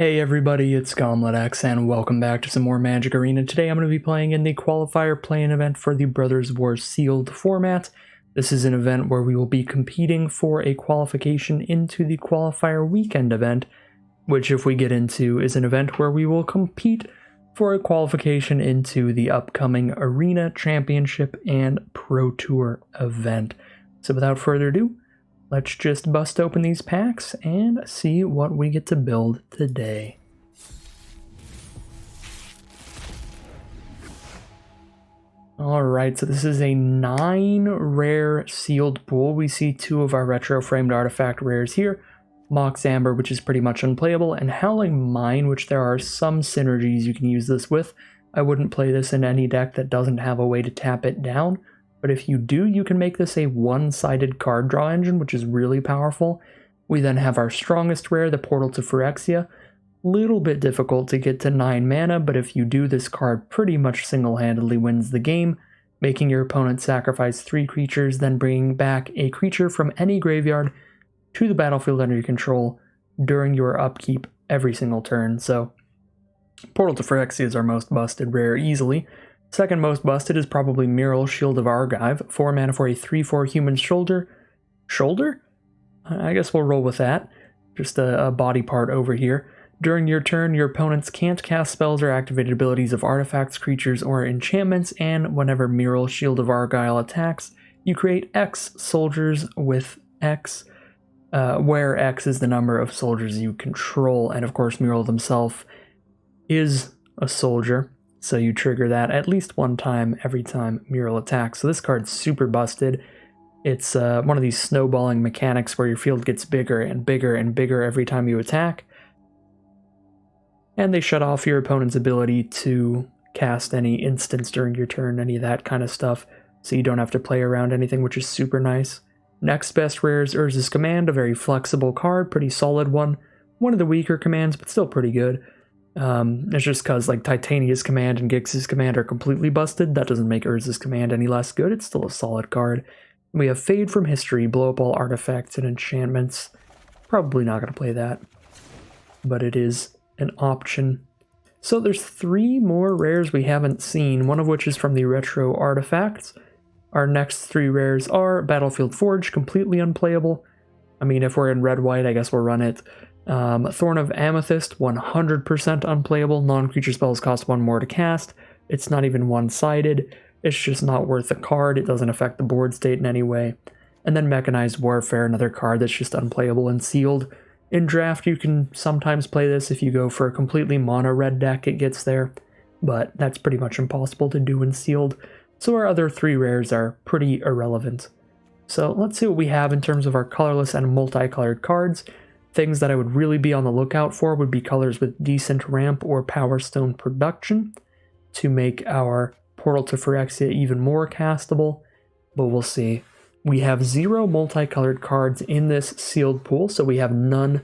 Hey everybody, it's GauntletX and welcome back to some more Magic Arena. Today I'm going to be playing in the Qualifier Play-in event for the Brothers War Sealed format. This is an event where we will be competing for a qualification into the Qualifier Weekend Event, which if we get into is an event where we will compete for a qualification into the upcoming Arena Championship and Pro Tour event. So without further ado, let's just bust open these packs and see what we get to build today. Alright, so this is a 9 rare sealed pool. We see 2 of our retro framed artifact rares here. Mox Amber, which is pretty much unplayable, and Howling Mine, which there are some synergies you can use this with. I wouldn't play this in any deck that doesn't have a way to tap it down. But if you do, you can make this a one-sided card draw engine, which is really powerful. We then have our strongest rare, the Portal to Phyrexia. Little bit difficult to get to 9 mana, but if you do, this card pretty much single-handedly wins the game, making your opponent sacrifice 3 creatures, then bringing back a creature from any graveyard to the battlefield under your control during your upkeep every single turn. So Portal to Phyrexia is our most busted rare easily. Second most busted is probably Mural, Shield of Argive, 4 mana for a 3/4 human shoulder. Shoulder? I guess we'll roll with that. Just a body part over here. During your turn, your opponents can't cast spells or activated abilities of artifacts, creatures, or enchantments, and whenever Mural, Shield of Argyle attacks, you create X soldiers with X, where X is the number of soldiers you control, and of course Mural himself is a soldier. So you trigger that at least one time every time Mural attacks. So this card's super busted. It's one of these snowballing mechanics where your field gets bigger and bigger and bigger every time you attack. And they shut off your opponent's ability to cast any instants during your turn, any of that kind of stuff. So you don't have to play around anything, which is super nice. Next best rare is Urza's Command, a very flexible card, pretty solid one. One of the weaker commands, but still pretty good. It's just because like Titania's Command and Gix's Command are completely busted. That doesn't make Urza's Command any less good. It's still a solid card. We have Fade from History, blow up all artifacts and enchantments. Probably not going to play that, but it is an option. So there's 3 more rares we haven't seen, one of which is from the retro artifacts. Our next 3 rares are Battlefield Forge, completely unplayable. I mean, if we're in red-white, I guess we'll run it. Thorn of Amethyst, 100% unplayable. Non-creature spells cost 1 more to cast. It's not even one-sided. It's just not worth the card. It doesn't affect the board state in any way. And then Mechanized Warfare, another card that's just unplayable and sealed. In draft, you can sometimes play this if you go for a completely mono-red deck, it gets there. But that's pretty much impossible to do in sealed. So our other 3 rares are pretty irrelevant. So let's see what we have in terms of our colorless and multicolored cards. Things that I would really be on the lookout for would be colors with decent ramp or Power Stone production to make our Portal to Phyrexia even more castable, but we'll see. We have 0 multicolored cards in this sealed pool, so we have none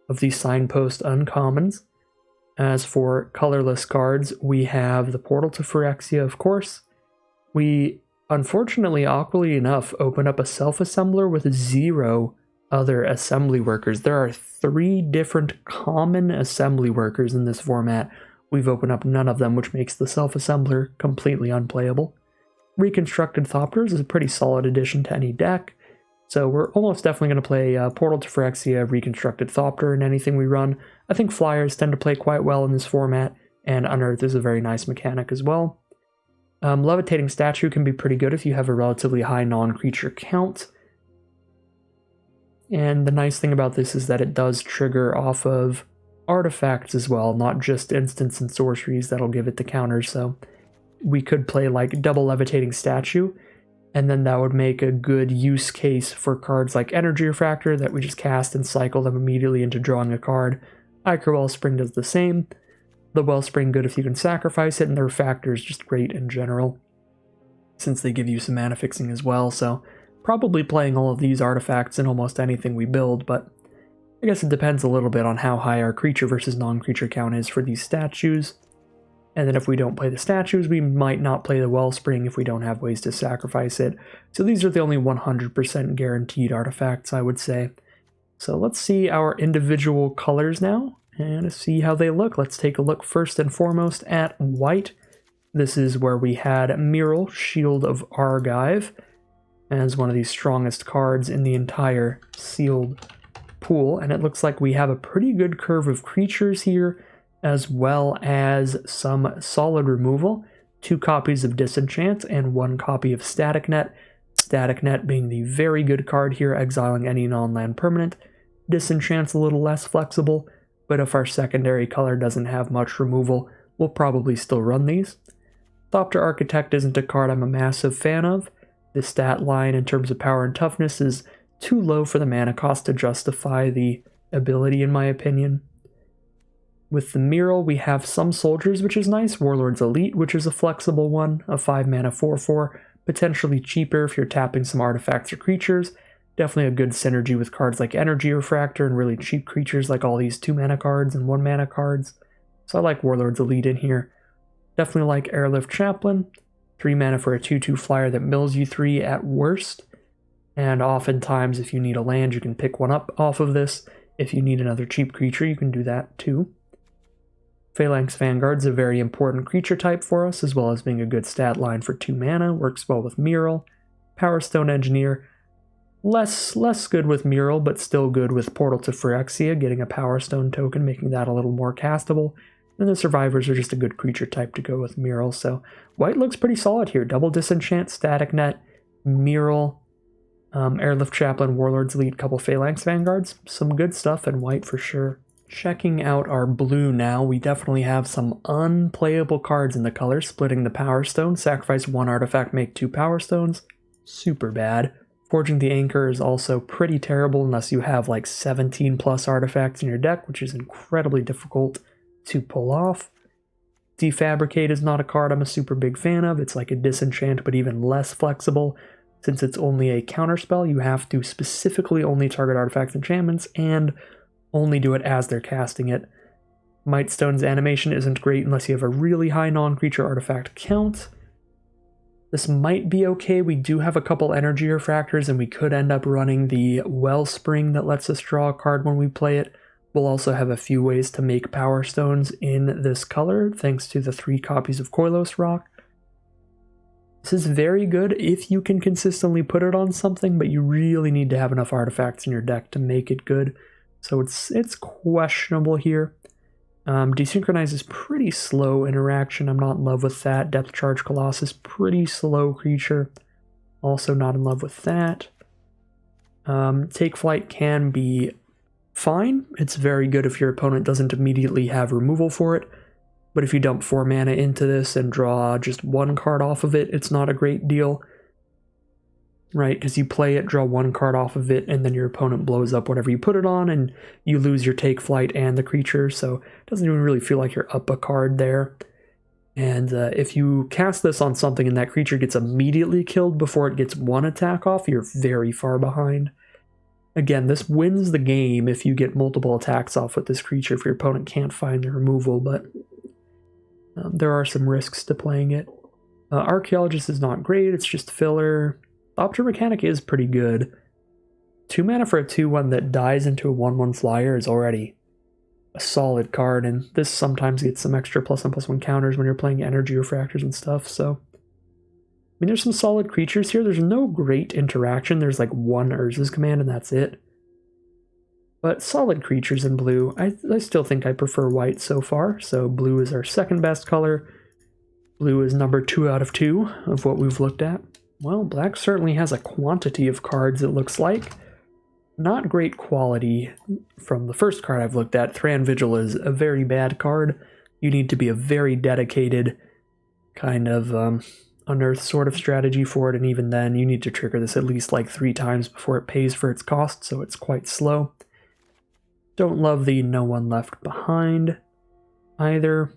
of the Signpost uncommons. As for colorless cards, we have the Portal to Phyrexia, of course. We, unfortunately, awkwardly enough, open up a self-assembler with 0 other assembly workers. There are 3 different common assembly workers in this format. We've opened up none of them, which makes the self-assembler completely unplayable. Reconstructed Thopters is a pretty solid addition to any deck, so we're almost definitely going to play Portal to Phyrexia, Reconstructed Thopter in anything we run. I think flyers tend to play quite well in this format, and Unearth is a very nice mechanic as well. Levitating Statue can be pretty good if you have a relatively high non-creature count. And the nice thing about this is that it does trigger off of artifacts as well, not just instants and sorceries that'll give it the counter. So we could play like double Levitating Statue, and then that would make a good use case for cards like Energy Refractor that we just cast and cycle them immediately into drawing a card. Ichor Wellspring does the same. The Wellspring good if you can sacrifice it, and the Refractor is just great in general, since they give you some mana fixing as well. So probably playing all of these artifacts in almost anything we build, but I guess it depends a little bit on how high our creature versus non-creature count is for these statues. And then if we don't play the statues, we might not play the Wellspring if we don't have ways to sacrifice it. So these are the only 100% guaranteed artifacts, I would say. So let's see our individual colors now And to see how they look, let's take a look first and foremost at white. This is where we had Mural, Shield of Argive, as one of the strongest cards in the entire sealed pool. And it looks like we have a pretty good curve of creatures here, as well as some solid removal. 2 copies of Disenchant and 1 copy of Static Net. Static Net being the very good card here, exiling any non-land permanent. Disenchant's a little less flexible, but if our secondary color doesn't have much removal, we'll probably still run these. Thopter Architect isn't a card I'm a massive fan of. The stat line in terms of power and toughness is too low for the mana cost to justify the ability, in my opinion. With the Mural, we have some soldiers, which is nice. Warlord's Elite, which is a flexible one, a 5 mana 4/4, potentially cheaper if you're tapping some artifacts or creatures. Definitely a good synergy with cards like Energy Refractor and really cheap creatures like all these 2 mana cards and 1 mana cards. So I like Warlord's Elite in here. Definitely like Airlift Chaplain, 3 mana for a 2/2 flyer that mills you 3 at worst. And oftentimes, if you need a land, you can pick one up off of this. If you need another cheap creature, you can do that too. Phalanx Vanguard's a very important creature type for us, as well as being a good stat line for 2 mana. Works well with Mural. Power Stone Engineer, less good with Mural, but still good with Portal to Phyrexia, getting a Power Stone token, making that a little more castable. And the Survivors are just a good creature type to go with Mural, so white looks pretty solid here. Double Disenchant, Static Net, Mural, Airlift Chaplain, Warlord's Elite, couple Phalanx Vanguards. Some good stuff in white for sure. Checking out our blue now, we definitely have some unplayable cards in the color. Splitting the Power Stone, sacrifice 1 artifact, make 2 Power Stones. Super bad. Forging the Anchor is also pretty terrible unless you have like 17 plus artifacts in your deck, which is incredibly difficult to pull off. Defabricate is not a card I'm a super big fan of. It's like a Disenchant, but even less flexible. Since it's only a counterspell, you have to specifically only target artifacts and enchantments, and only do it as they're casting it. Mightstone's animation isn't great unless you have a really high non-creature artifact count. This might be okay. We do have a couple energy refractors, and we could end up running the Wellspring that lets us draw a card when we play it. We'll also have a few ways to make Power Stones in this color, thanks to the 3 copies of Koilos Rock. This is very good if you can consistently put it on something, but you really need to have enough artifacts in your deck to make it good. So it's questionable here. Desynchronize is pretty slow interaction. I'm not in love with that. Depth Charge Colossus, pretty slow creature. Also not in love with that. Take Flight can be fine. It's very good if your opponent doesn't immediately have removal for it. But if you dump 4 mana into this and draw just 1 card off of it, it's not a great deal. Right, because you play it, draw 1 card off of it, and then your opponent blows up whatever you put it on, and you lose your Take Flight and the creature, so it doesn't even really feel like you're up a card there. And if you cast this on something and that creature gets immediately killed before it gets 1 attack off, you're very far behind. Again, this wins the game if you get multiple attacks off with this creature if your opponent can't find the removal, but there are some risks to playing it. Archaeologist is not great, it's just filler. Thopter Mechanic is pretty good. 2 mana for a 2/1 that dies into a 1/1 flyer is already a solid card, and this sometimes gets some extra +1/+1 counters when you're playing energy refractors and stuff, so... I mean, there's some solid creatures here. There's no great interaction. There's like 1 Urza's Command and that's it. But solid creatures in blue. I still think I prefer white so far, so blue is our second best color. Blue is number 2 out of 2 of what we've looked at. Well, black certainly has a quantity of cards, it looks like. Not great quality from the first card I've looked at. Thran Vigil is a very bad card. You need to be a very dedicated kind of unearth sort of strategy for it, and even then you need to trigger this at least like 3 times before it pays for its cost, so it's quite slow. Don't love the No One Left Behind either,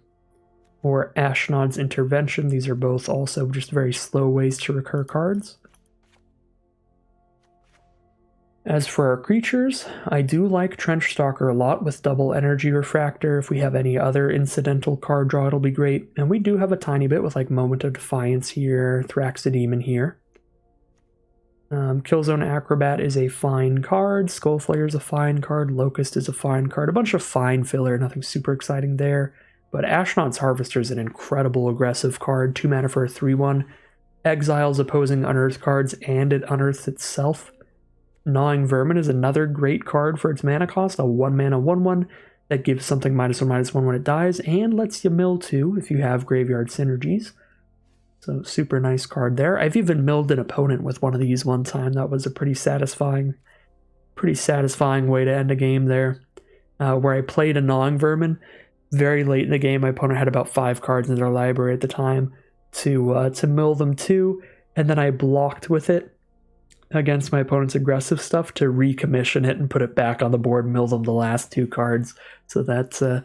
or Ashnod's Intervention. These are both also just very slow ways to recur cards. As for our creatures, I do like Trench Stalker a lot with double energy refractor. If we have any other incidental card draw, it'll be great. And we do have a tiny bit with like Moment of Defiance here, Thraxodemon here. Killzone Acrobat is a fine card. Skullflayer is a fine card. Locust is a fine card. A bunch of fine filler, nothing super exciting there. But Ashnod's Harvester is an incredible aggressive card. 2 mana for a 3/1. Exiles opposing unearthed cards and it unearths itself. Gnawing Vermin is another great card for its mana cost. A 1 mana 1/1 that gives something -1/-1 when it dies and lets you mill 2 if you have graveyard synergies. So super nice card there. I've even milled an opponent with one of these one time. That was a pretty satisfying way to end a game there. Where I played a Gnawing Vermin. Very late in the game, my opponent had about 5 cards in their library at the time to mill them 2, and then I blocked with it against my opponent's aggressive stuff to recommission it and put it back on the board and mill them the last 2 cards. So that's the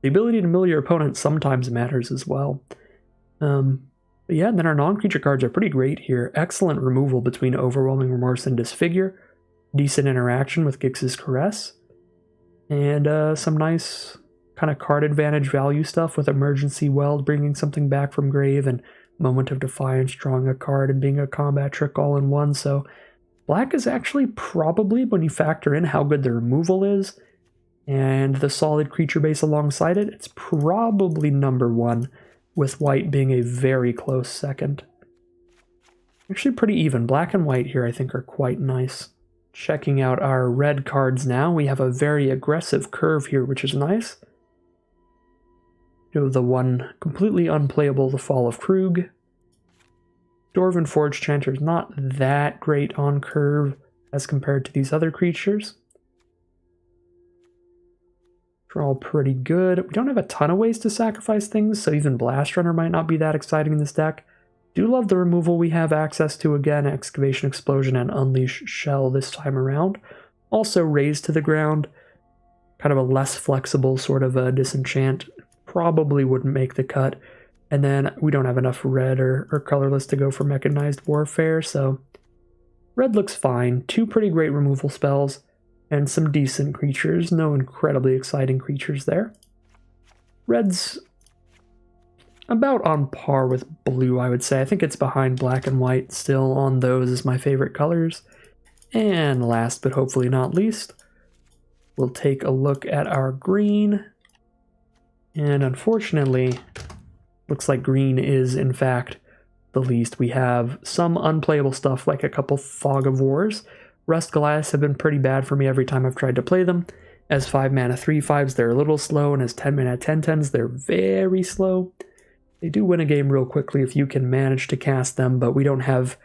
ability to mill your opponent sometimes matters as well. But yeah, and then our non-creature cards are pretty great here. Excellent removal between Overwhelming Remorse and Disfigure. Decent interaction with Gix's Caress. And some nice kind of card advantage value stuff with Emergency Weld, bringing something back from grave, and Moment of Defiance, drawing a card and being a combat trick all in one. So black is actually probably, when you factor in how good the removal is and the solid creature base alongside it, it's probably #1, with white being a very close second. Actually pretty even. Black and white here I think are quite nice. Checking out our red cards now, we have a very aggressive curve here, which is nice. Do the one completely unplayable, the Fall of Krug. Dwarven Forge Chanter is not that great on curve as compared to these other creatures. They're all pretty good. We don't have a ton of ways to sacrifice things, so even Blast Runner might not be that exciting in this deck. Do love the removal we have access to again, Excavation Explosion and Unleash Shell this time around. Also Raise to the Ground, kind of a less flexible sort of a disenchant. Probably wouldn't make the cut. And then we don't have enough red or colorless to go for Mechanized Warfare, so red looks fine. 2 pretty great removal spells and some decent creatures. No incredibly exciting creatures there. Red's about on par with blue, I would say. I think it's behind black and white still on those as my favorite colors. And last but hopefully not least, we'll take a look at our green. And unfortunately, looks like green is in fact the least. We have some unplayable stuff like a couple Fog of Wars. Rust Goliaths have been pretty bad for me every time I've tried to play them. As 5 mana 3/5s, they're a little slow, and as 10 mana 10/10s, they're very slow. They do win a game real quickly if you can manage to cast them, but we don't have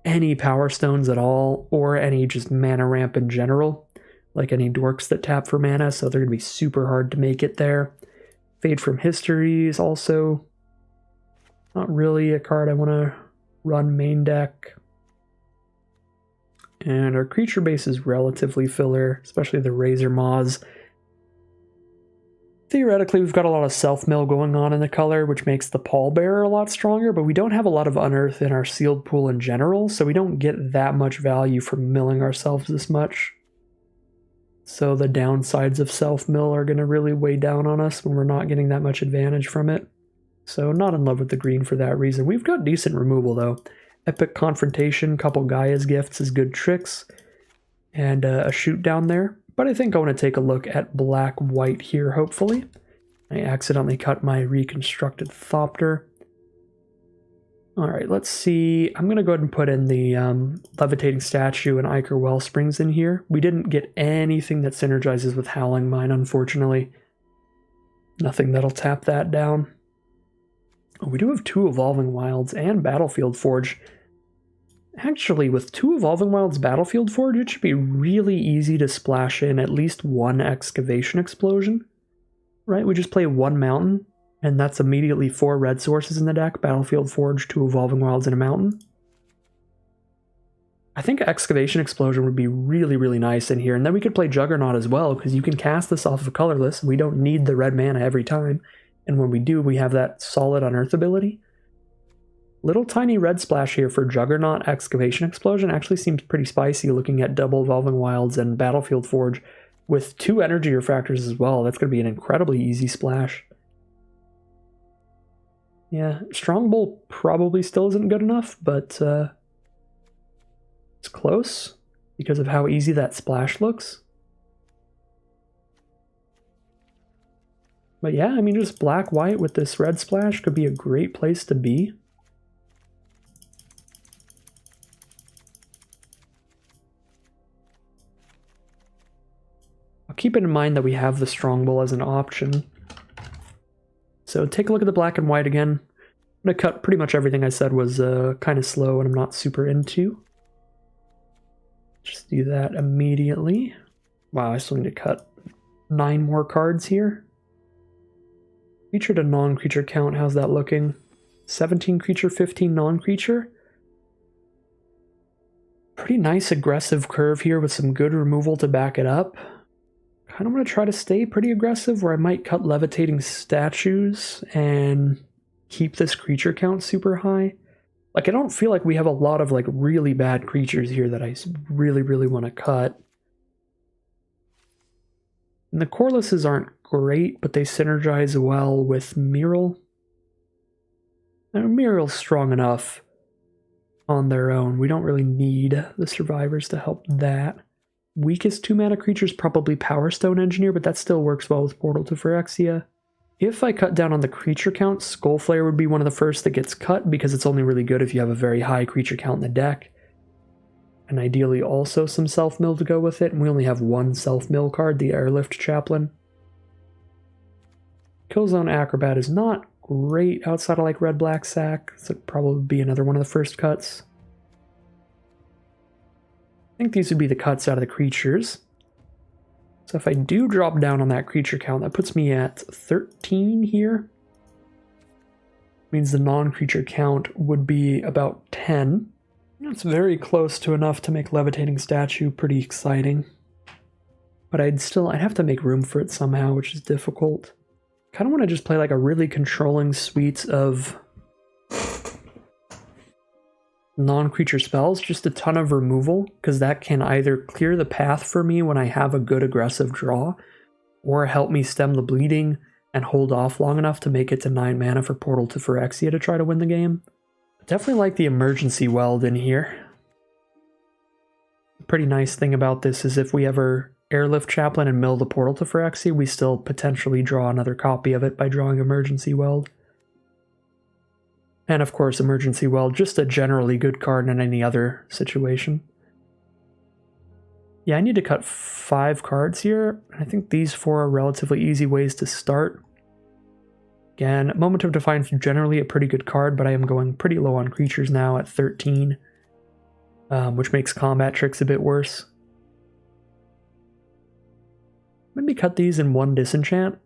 any Power Stones at all, or any just mana ramp in general, like any dorks that tap for mana, so they're going to be super hard to make it there. Fade from History is also not really a card I want to run main deck. And our creature base is relatively filler, especially the Razor Maws. Theoretically, we've got a lot of self-mill going on in the color, which makes the Pallbearer a lot stronger, but we don't have a lot of unearth in our sealed pool in general, so we don't get that much value from milling ourselves this much. So the downsides of self-mill are going to really weigh down on us when we're not getting that much advantage from it. So not in love with the green for that reason. We've got decent removal though. Epic Confrontation, couple Gaia's Gifts is good tricks, and a shoot down there. But I think I want to take a look at black-white here, hopefully. I accidentally cut my reconstructed Thopter. Alright, let's see. I'm going to go ahead and put in the Levitating Statue and Ichor Wellsprings in here. We didn't get anything that synergizes with Howling Mine, unfortunately. Nothing that'll tap that down. Oh, we do have 2 Evolving Wilds and Battlefield Forge. Actually, with 2 Evolving Wilds Battlefield Forge, it should be really easy to splash in at least 1 Excavation Explosion. Right? We just play 1 Mountain, and that's immediately 4 red sources in the deck. Battlefield Forge, 2 Evolving Wilds, and a Mountain. I think Excavation Explosion would be really, really nice in here, and then we could play Juggernaut as well, because you can cast this off of colorless, and we don't need the red mana every time. And when we do, we have that solid unearth ability. Little tiny red splash here for Juggernaut Excavation Explosion actually seems pretty spicy, looking at double Evolving Wilds and Battlefield Forge with 2 energy refractors as well. That's going to be an incredibly easy splash. Yeah, Strongbolt probably still isn't good enough, but It's close because of how easy that splash looks. But yeah, I mean, just black-white with this red splash could be a great place to be. I'll keep it in mind that we have the strongbow as an option. So take a look at the black and white again. I'm going to cut pretty much everything I said was kind of slow and I'm not super into. Just do that immediately. Wow, I still need to cut 9 more cards here. Creature to non-creature count, how's that looking? 17 creature, 15 non-creature. Pretty nice aggressive curve here with some good removal to back it up. Kind of want to try to stay pretty aggressive where I might cut levitating statues and keep this creature count super high. Like, I don't feel like we have a lot of like really bad creatures here that I really want to cut. And the corelesses aren't great, but they synergize well with Mural. Now, Mural's strong enough on their own. We don't really need the survivors to help that. Weakest 2-mana creatures probably Power Stone Engineer, but that still works well with Portal to Phyrexia. If I cut down on the creature count, Skullflayer would be one of the first that gets cut because it's only really good if you have a very high creature count in the deck. And ideally also some self-mill to go with it, and we only have one self-mill card, the Airlift Chaplain. Killzone Acrobat is not great outside of like Red-Black Sack, so it'd probably be another one of the first cuts. I think these would be the cuts out of the creatures. So if I do drop down on that creature count, that puts me at 13 here. Means the non-creature count would be about 10. That's very close to enough to make Levitating Statue pretty exciting. But I'd have to make room for it somehow, which is difficult. Kind of want to just play like a really controlling suite of non-creature spells, just a ton of removal, because that can either clear the path for me when I have a good aggressive draw, or help me stem the bleeding and hold off long enough to make it to 9 mana for Portal to Phyrexia to try to win the game. Definitely like the Emergency Weld in here. The pretty nice thing about this is if we ever Airlift Chaplain and mill the Portal to Phyrexia, we still potentially draw another copy of it by drawing Emergency Weld. And of course, Emergency Weld, just a generally good card in any other situation. Yeah, I need to cut 5 cards here. I think these 4 are relatively easy ways to start. Again, Moment of Defiance is generally a pretty good card, but I am going pretty low on creatures now at 13, which makes Combat Tricks a bit worse. Maybe cut these in 1 Disenchant.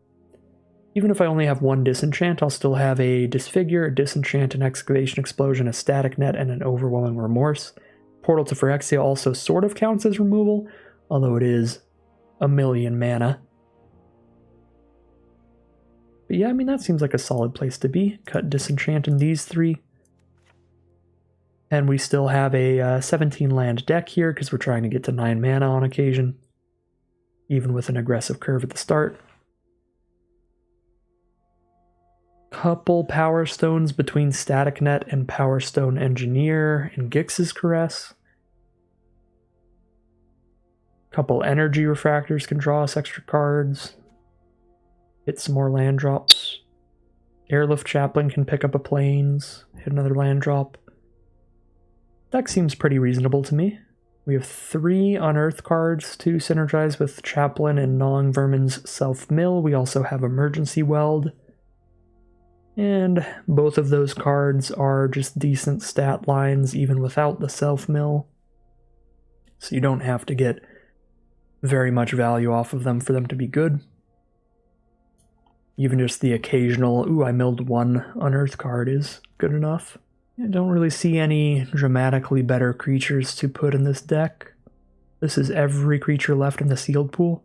Even if I only have 1 Disenchant, I'll still have a Disfigure, a Disenchant, an Excavation Explosion, a Static Net, and an Overwhelming Remorse. Portal to Phyrexia also sort of counts as removal, although it is 1,000,000 mana. But yeah, I mean, that seems like a solid place to be. Cut Disenchant in these 3. And we still have a 17 land deck here, because we're trying to get to 9 mana on occasion, even with an aggressive curve at the start. Couple Power Stones between Static Net and Power Stone Engineer and Gix's Caress. Couple Energy Refractors can draw us extra cards. Hit some more land drops. Airlift Chaplain can pick up a Plains, hit another land drop. Deck seems pretty reasonable to me. We have 3 Unearth cards to synergize with Chaplain and Gnawing Vermin's Self-Mill. We also have Emergency Weld. And both of those cards are just decent stat lines even without the self-mill. So you don't have to get very much value off of them for them to be good. Even just the occasional, ooh, I milled 1 Unearth card is good enough. I don't really see any dramatically better creatures to put in this deck. This is every creature left in the sealed pool.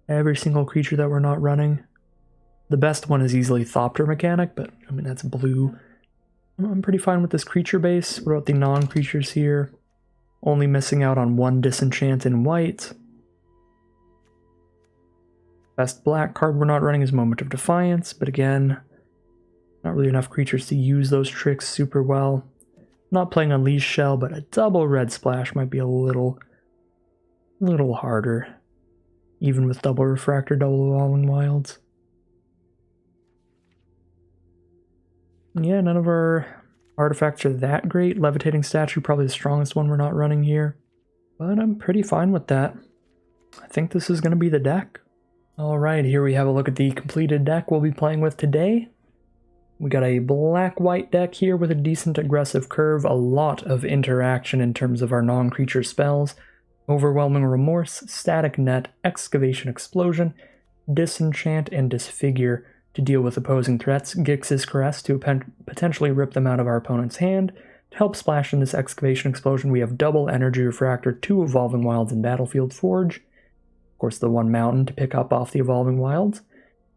Every single creature that we're not running. The best one is easily Thopter Mechanic, but I mean, that's blue. I'm pretty fine with this creature base. What about the non-creatures here? Only missing out on 1 Disenchant in white. Best black card we're not running is Moment of Defiance, but again, not really enough creatures to use those tricks super well. Not playing Unleashed Shell, but a double red splash might be a little harder. Even with double Refractor, double Evolving Wilds. Yeah, none of our artifacts are that great. Levitating Statue, probably the strongest one we're not running here. But I'm pretty fine with that. I think this is going to be the deck. Alright, here we have a look at the completed deck we'll be playing with today. We got a black-white deck here with a decent aggressive curve, a lot of interaction in terms of our non-creature spells. Overwhelming Remorse, Static Net, Excavation Explosion, Disenchant, and Disfigure to deal with opposing threats. Gix's Caress to potentially rip them out of our opponent's hand. To help splash in this Excavation Explosion, we have double Energy Refractor, 2 Evolving Wilds, and Battlefield Forge. Of course, the 1 Mountain to pick up off the Evolving Wilds.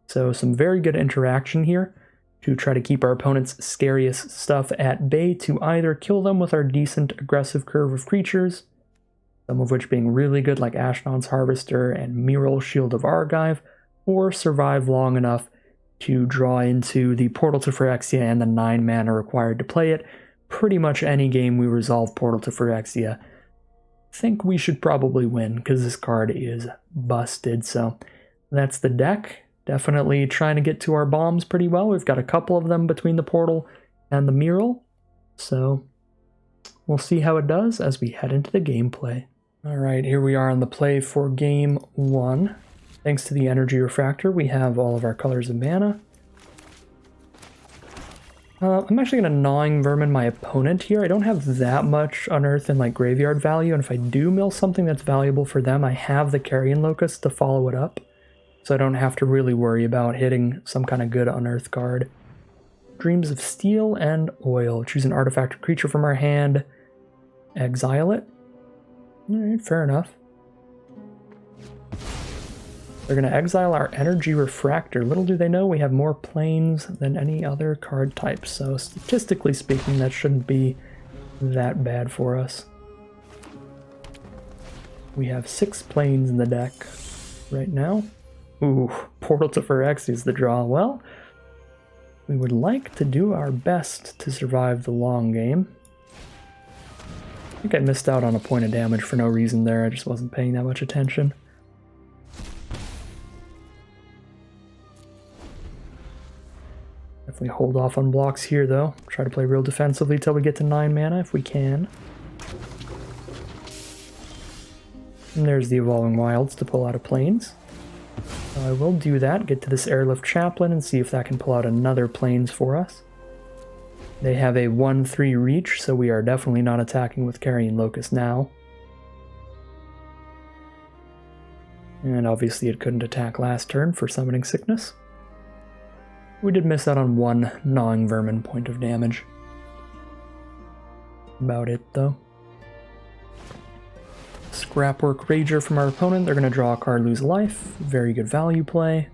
So some very good interaction here to try to keep our opponent's scariest stuff at bay, to either kill them with our decent aggressive curve of creatures, some of which being really good like Ashnod's Harvester and Mirror Shield of Argive, or survive long enough to draw into the Portal to Phyrexia and the 9 mana required to play it. Pretty much any game we resolve Portal to Phyrexia, I think we should probably win, because this card is busted. So that's the deck. Definitely trying to get to our bombs pretty well. We've got a couple of them between the Portal and the Mural. So we'll see how it does as we head into the gameplay. Alright, here we are on the play for game 1. Thanks to the Energy Refractor, we have all of our colors of mana. I'm actually going to Gnawing Vermin my opponent here. I don't have that much Unearth and like graveyard value, and if I do mill something that's valuable for them, I have the Carrion Locust to follow it up. So I don't have to really worry about hitting some kind of good Unearth card. Dreams of Steel and Oil. Choose an artifact or creature from our hand. Exile it. Alright, fair enough. They're going to exile our Energy Refractor. Little do they know we have more planes than any other card type. So statistically speaking, that shouldn't be that bad for us. We have 6 planes in the deck right now. Ooh, Portal to Phyrexia is the draw. Well, we would like to do our best to survive the long game. I think I missed out on a point of damage for no reason there. I just wasn't paying that much attention. Definitely hold off on blocks here, though. Try to play real defensively till we get to 9 mana if we can. And there's the Evolving Wilds to pull out of planes. I will do that, get to this Airlift Chaplain and see if that can pull out another planes for us. They have a 1/3 reach, so we are definitely not attacking with Carrion Locust now. And obviously it couldn't attack last turn for Summoning Sickness. We did miss out on 1 Gnawing Vermin point of damage. About it, though. Scrapwork Rager from our opponent. They're going to draw a card, lose life. Very good value play.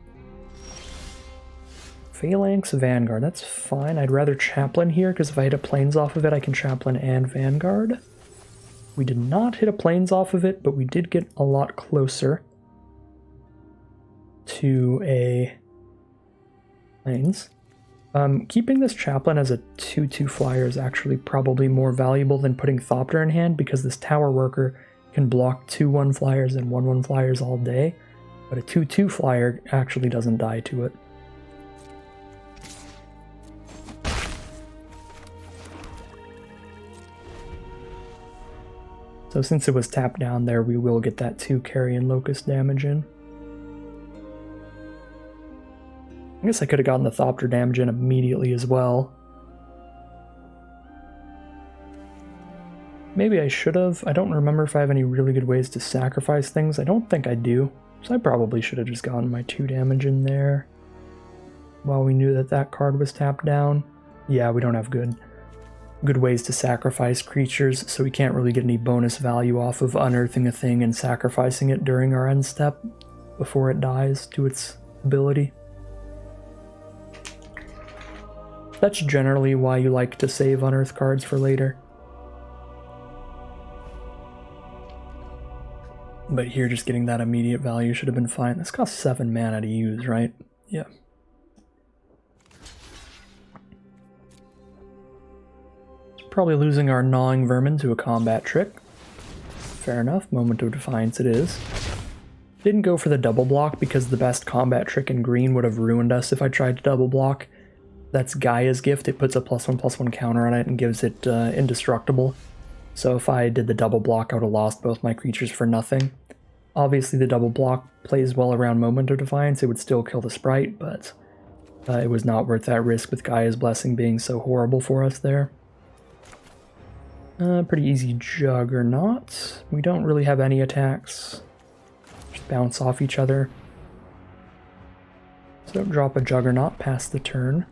Phalanx Vanguard. That's fine. I'd rather Chaplain here, because if I hit a planes off of it, I can Chaplain and Vanguard. We did not hit a planes off of it, but we did get a lot closer to a planes. Keeping this Chaplain as a 2/2 flyer is actually probably more valuable than putting Thopter in hand, because this Tower Worker can block 2/1 flyers and 1/1 flyers all day, but a 2/2 flyer actually doesn't die to it. So since it was tapped down there, we will get that 2 Carrion Locust damage in. I guess I could have gotten the Thopter damage in immediately as well. Maybe I should have. I don't remember if I have any really good ways to sacrifice things. I don't think I do. So I probably should have just gotten my 2 damage in there while we knew that that card was tapped down. Yeah, we don't have good ways to sacrifice creatures, so we can't really get any bonus value off of unearthing a thing and sacrificing it during our end step before it dies to its ability. That's generally why you like to save unearth cards for later. But here, just getting that immediate value should have been fine. This costs 7 mana to use, right? Yeah. probably losing our gnawing vermin to a combat trick. Fair enough, Moment of Defiance it is. Didn't go for the double block because the best combat trick in green would have ruined us if I tried to double block. That's Gaia's Gift, it puts a +1/+1 counter on it and gives it indestructible. So if I did the double block, I would have lost both my creatures for nothing. Obviously the double block plays well around Moment of Defiance, it would still kill the sprite, but it was not worth that risk with Gaia's Blessing being so horrible for us there. Pretty easy Juggernaut. We don't really have any attacks. Just bounce off each other. So don't drop a Juggernaut past the turn.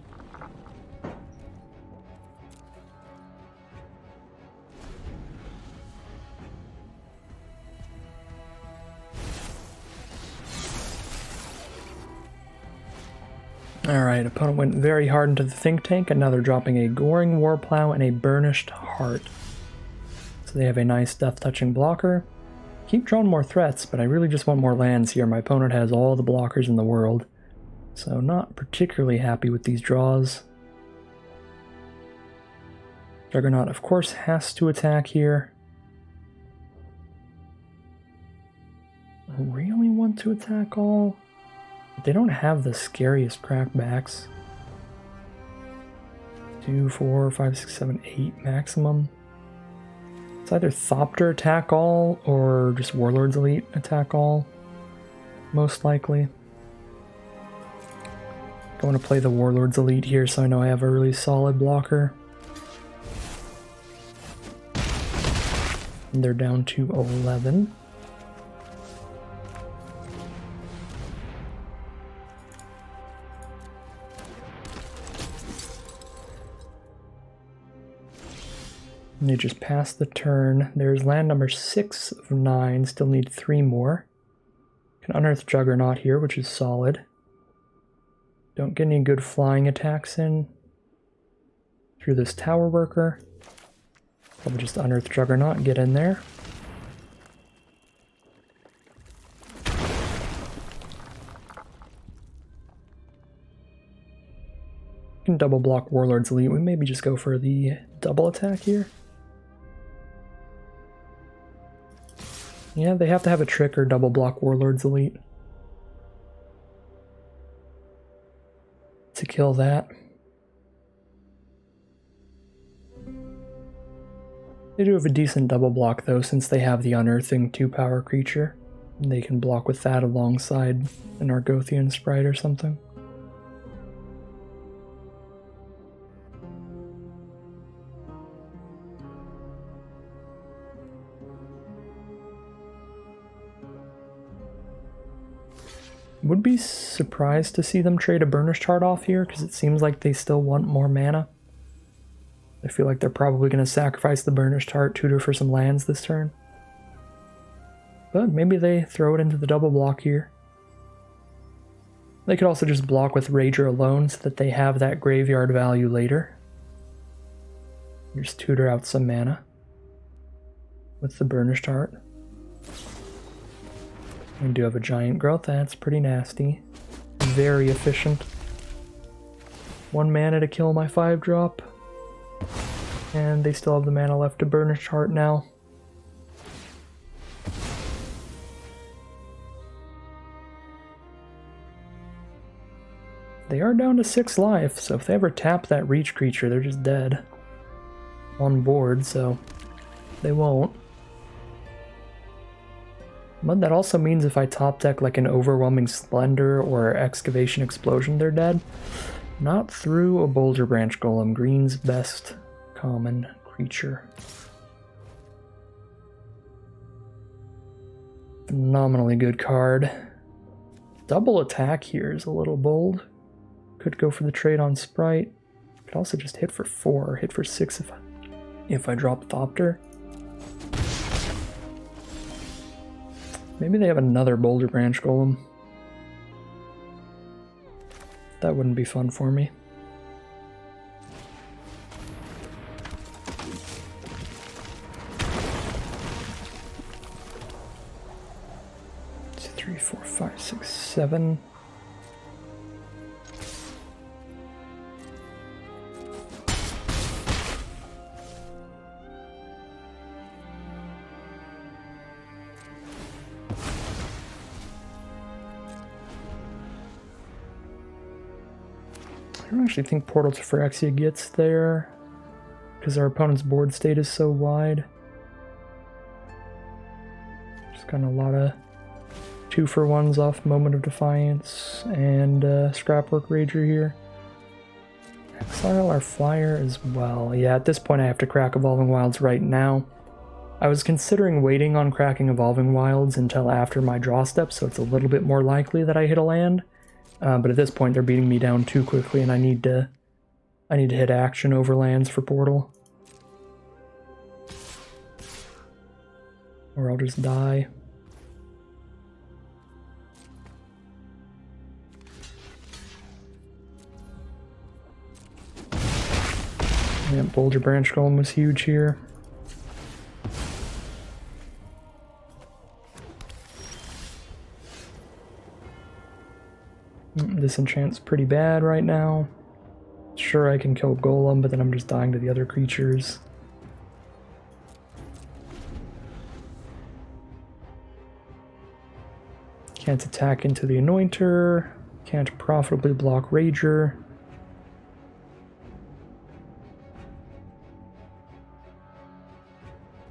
Alright, opponent went very hard into the Think Tank, and now they're dropping a Goring Warplow and a Burnished Heart. So they have a nice death-touching blocker. Keep drawing more threats, but I really just want more lands here. My opponent has all the blockers in the world, so not particularly happy with these draws. Juggernaut, of course, has to attack here. I really want to attack all? They don't have the scariest crackbacks. 2, 4, 5, 6, 7, 8 maximum. It's either Thopter attack all or just Warlord's Elite attack all, most likely. Going to play the Warlord's Elite here so I know I have a really solid blocker. And they're down to 11. And they just passed the turn. There's land number 6 of 9. Still need 3 more. Can unearth Juggernaut here, which is solid. Don't get any good flying attacks in through this Tower Worker. Probably just unearth Juggernaut and get in there. Can double block Warlord's Elite. We maybe just go for the double attack here. Yeah, they have to have a trick or double block Warlord's Elite to kill that. They do have a decent double block though, since they have the unearthing 2-power creature. And they can block with that alongside an Argothian sprite or something. Would be surprised to see them trade a Burnished Heart off here, because it seems like they still want more mana. I feel like they're probably going to sacrifice the Burnished Heart, tutor for some lands this turn. But maybe they throw it into the double block here. They could also just block with Rager alone so that they have that graveyard value later. Just tutor out some mana with the Burnished Heart. We do have a Giant Growth, that's pretty nasty. Very efficient. 1 mana to kill my 5-drop. And they still have the mana left to Burnished Heart now. They are down to 6 life, so if they ever tap that Reach creature, they're just dead. On board, so they won't. But that also means if I top deck like an Overwhelming Splendor or Excavation Explosion, they're dead. Not through a Boulder Branch Golem, green's best common creature. Phenomenally good card. Double attack here is a little bold. Could go for the trade on Sprite. Could also just hit for 4, hit for 6 if I drop Thopter. Maybe they have another Boulder Branch Golem. That wouldn't be fun for me. It's 3, 4, 5, 6, 7. I don't actually think Portal to Phyrexia gets there, because our opponent's board state is so wide. Just got a lot of 2-for-1s off Moment of Defiance and Scrapwork Rager here. Exile our flyer as well. Yeah, at this point I have to crack Evolving Wilds right now. I was considering waiting on cracking Evolving Wilds until after my draw step, so it's a little bit more likely that I hit a land. But at this point they're beating me down too quickly, and I need to hit action over lands for Portal. Or I'll just die. Yeah, Boulder Branch Golem was huge here. Disenchant's pretty bad right now. Sure, I can kill Golem, but then I'm just dying to the other creatures. Can't attack into the Anointer. Can't profitably block Rager.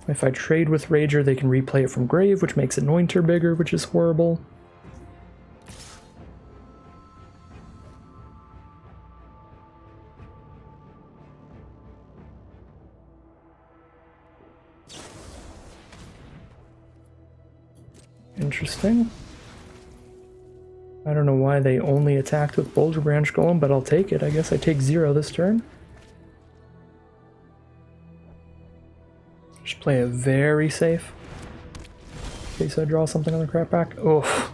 If I trade with Rager, they can replay it from grave, which makes Anointer bigger, which is horrible. Interesting. I don't know why they only attacked with Boulder Branch Golem, but I'll take it. I guess I take 0 this turn. Just play it very safe. In case I draw something on the crap back. Oh.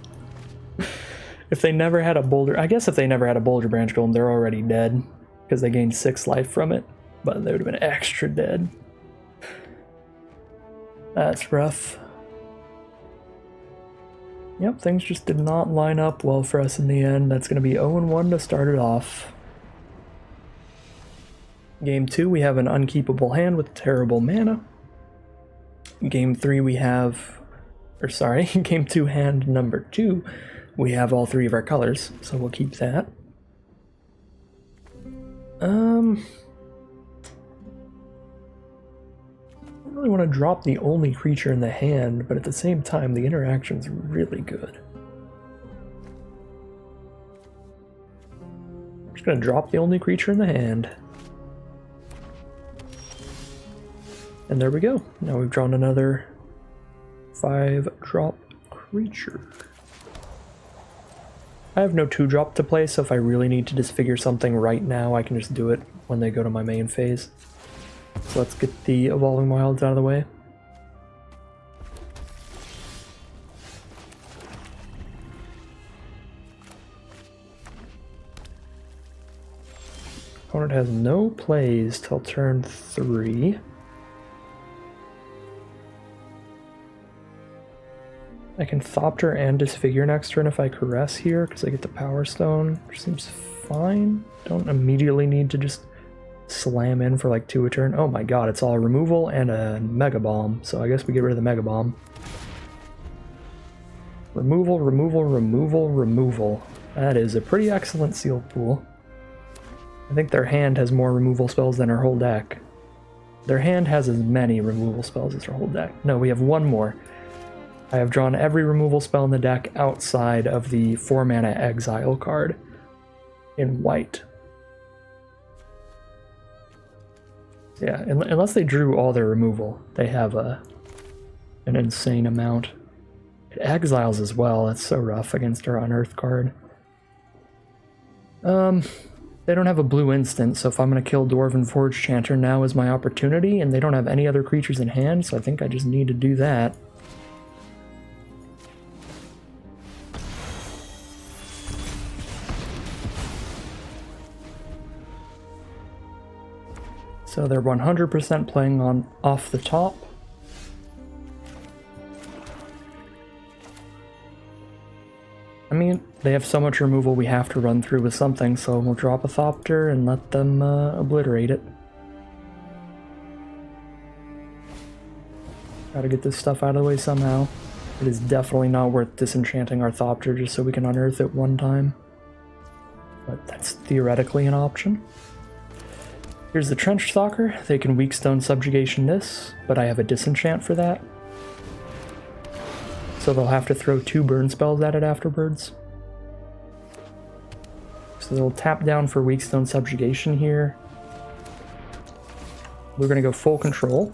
If they never had a Boulder... I guess if they never had a Boulder Branch Golem, they're already dead. Because they gained 6 life from it. But they would have been extra dead. That's rough. Yep, things just did not line up well for us in the end. That's going to be 0-1 to start it off. Game 2, we have an unkeepable hand with terrible mana. Game 3, we have... Or sorry, Game 2 hand number 2, we have all 3 of our colors, so we'll keep that. I don't really want to drop the only creature in the hand, but at the same time, the interaction's really good. I'm just going to drop the only creature in the hand. And there we go. Now we've drawn another 5-drop creature. I have no 2-drop to play, so if I really need to disfigure something right now, I can just do it when they go to my main phase. So let's get the Evolving Wilds out of the way. Opponent has no plays till turn 3. I can Thopter and Disfigure next turn if I Caress here, because I get the Power Stone, which seems fine. Don't immediately need to just slam in for like 2 a turn. Oh my god, it's all removal and a Mega Bomb, so I guess we get rid of the Mega Bomb. Removal, removal, removal, removal. That is a pretty excellent sealed pool. I think their hand has more removal spells than our whole deck. Their hand has as many removal spells as our whole deck. No, we have 1 more. I have drawn every removal spell in the deck outside of the 4-mana Exile card in white. Yeah, unless they drew all their removal, they have an insane amount. It exiles as well, that's so rough against our Unearth card. They don't have a blue instant, so if I'm going to kill Dwarven Forge Chanter, now is my opportunity, and they don't have any other creatures in hand, so I think I just need to do that. So they're 100% playing on off the top. I mean, they have so much removal we have to run through with something, so we'll drop a Thopter and let them obliterate it. Gotta get this stuff out of the way somehow. It is definitely not worth disenchanting our Thopter just so we can unearth it one time. but that's theoretically an option. Here's the Trench Stalker. They can Weak Stone Subjugation this, but I have a disenchant for that. So they'll have to throw 2 burn spells at it afterwards. So they'll tap down for Weak Stone Subjugation here. We're going to go full control.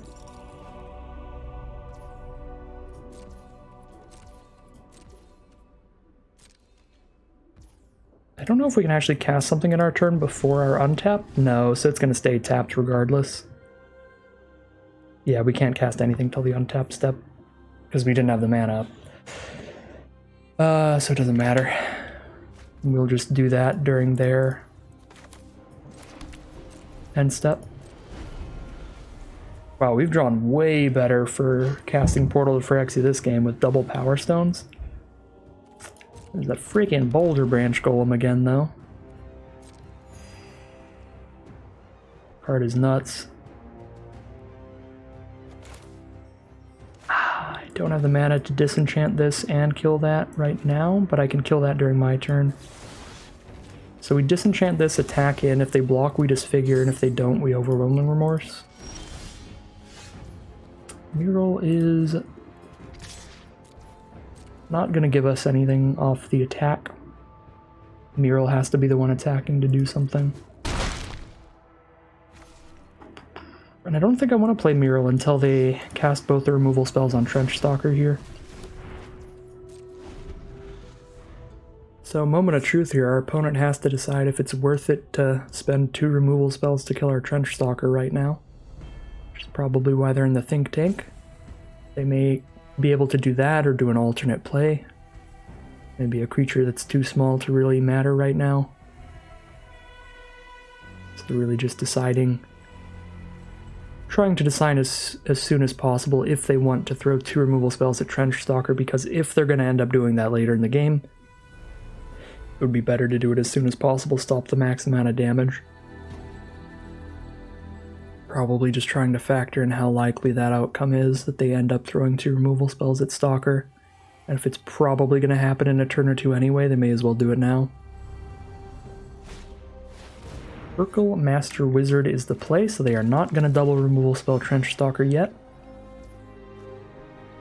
I don't know if we can actually cast something in our turn before our untap. No, so it's going to stay tapped regardless. Yeah, we can't cast anything till the untap step because we didn't have the mana up. So it doesn't matter. We'll just do that during their end step. Wow, we've drawn way better for casting Portal to Phyrexia this game with double Power Stones. There's that freaking Boulder Branch Golem again, though. Card is nuts. I don't have the mana to disenchant this and kill that right now, but I can kill that during my turn. So we disenchant this, attack in. If they block, we disfigure, and if they don't, we Overwhelming Remorse. Mural is not going to give us anything off the attack. Mural has to be the one attacking to do something. And I don't think I want to play Mural until they cast both the removal spells on Trench Stalker here. So, moment of truth here. Our opponent has to decide if it's worth it to spend 2 removal spells to kill our Trench Stalker right now. Which is probably why they're in the think tank. They may be able to do that or do an alternate play. Maybe a creature that's too small to really matter right now. So they're really just deciding, trying to decide as soon as possible if they want to throw 2 removal spells at Trench Stalker, because if they're going to end up doing that later in the game, it would be better to do it as soon as possible, stop the max amount of damage. Probably just trying to factor in how likely that outcome is, that they end up throwing 2 removal spells at Stalker. And if it's probably going to happen in a turn or 2 anyway, they may as well do it now. Urkel Master Wizard is the play, so they are not going to double removal spell Trench Stalker yet.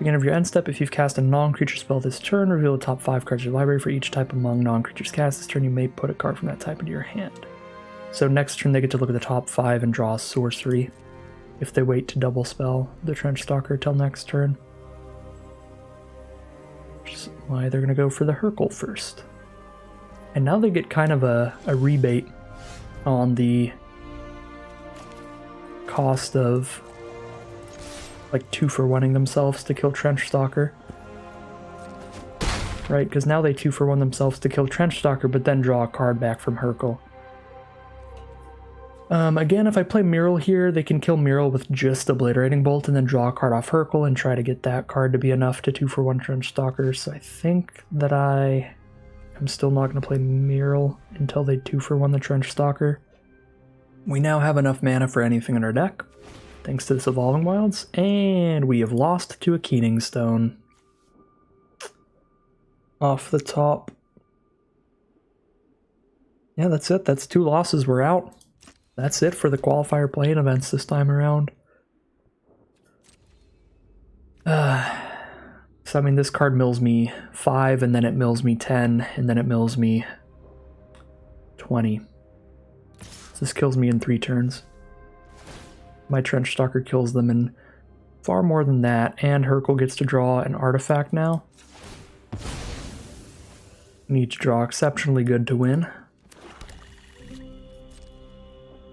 Beginning of your end step, if you've cast a non-creature spell this turn, reveal the top 5 cards of your library. For each type among non-creatures cast this turn, you may put a card from that type into your hand. So next turn they get to look at the top 5 and draw a sorcery if they wait to double spell the Trench Stalker till next turn. Which is why they're going to go for the Urkel first. And now they get kind of a rebate on the cost of like 2-for-1ing themselves to kill Trench Stalker. Right, because now they 2-for-1 themselves to kill Trench Stalker, but then draw a card back from Urkel. Again, if I play Mural here, they can kill Mural with just Obliterating Bolt and then draw a card off Urkel and try to get that card to be enough to 2-for-1 Trench Stalker. So I think that I am still not going to play Mural until they 2-for-1 the Trench Stalker. We now have enough mana for anything in our deck, thanks to this Evolving Wilds, and we have lost to a Keening Stone. Off the top. Yeah, that's it. That's 2 losses. We're out. That's it for the Qualifier play-in events this time around. So, I mean, this card mills me 5, and then it mills me 10, and then it mills me 20. So this kills me in 3 turns. My Trench Stalker kills them in far more than that, and Urkel gets to draw an artifact now. Need to draw exceptionally good to win.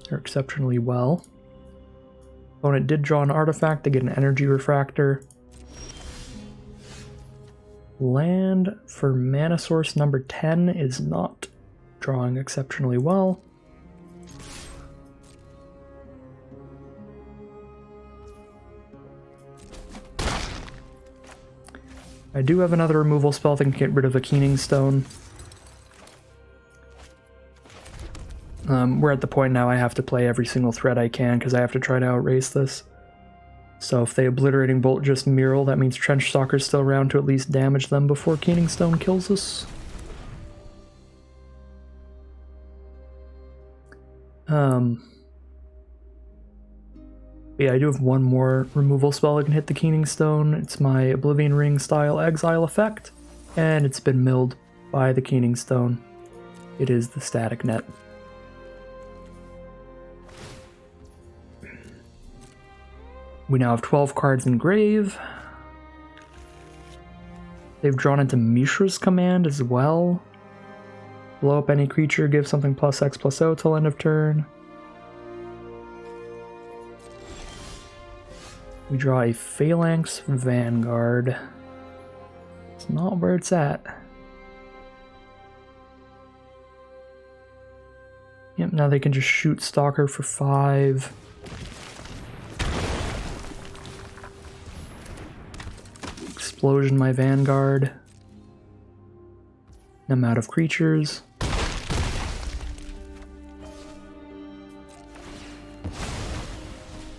Or exceptionally well. Opponent did draw an artifact, they get an Energy Refractor. Land for mana source number 10 is not drawing exceptionally well. I do have another removal spell that can get rid of a Keening Stone. We're at the point now I have to play every single threat I can because I have to try to outrace this. So if they Obliterating Bolt just Mural, that means Trench Stalker's still around to at least damage them before Keening Stone kills us. Yeah, I do have one more removal spell I can hit the Keening Stone. It's my Oblivion Ring style exile effect, and it's been milled by the Keening Stone. It is the Static Net. We now have 12 cards in grave. They've drawn into Mishra's command as well. Blow up any creature, give something +X/+O till end of turn. We draw a Phalanx Vanguard. It's not where it's at. Yep, now they can just shoot Stalker for 5. Explosion my Vanguard. I'm out of creatures.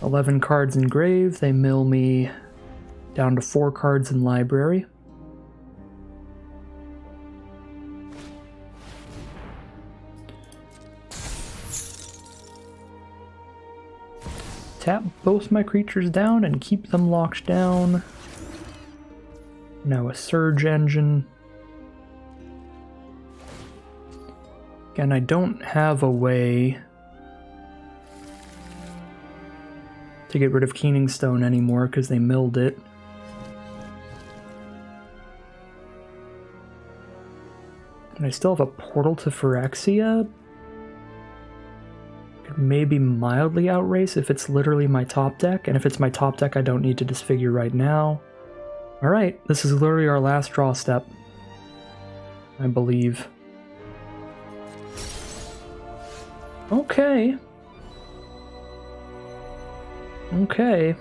"11 cards in grave. They mill me down to 4 cards in library. Tap both my creatures down and keep them locked down. Now a Surge Engine. Again, I don't have a way to get rid of Keening Stone anymore because they milled it. And I still have a Portal to Phyrexia. Could maybe mildly outrace if it's literally my top deck, and if it's my top deck I don't need to disfigure right now. Alright, this is literally our last draw step, I believe. Okay. Okay.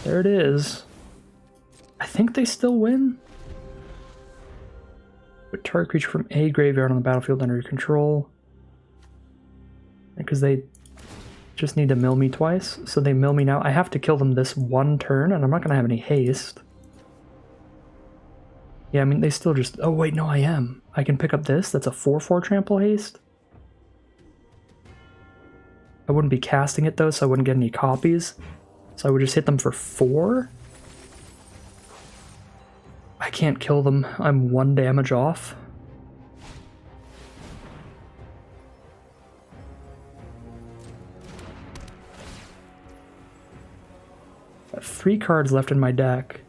There it is. I think they still win. Put target creature from a graveyard on the battlefield under your control. Because they just need to mill me twice. So they mill me now. I have to kill them this one turn, and I'm not going to have any haste. Yeah, I mean, they still just... Oh, wait, no, I am. I can pick up this. That's a 4/4 trample haste. I wouldn't be casting it, though, so I wouldn't get any copies. So I would just hit them for 4. I can't kill them. I'm 1 damage off. I have 3 cards left in my deck.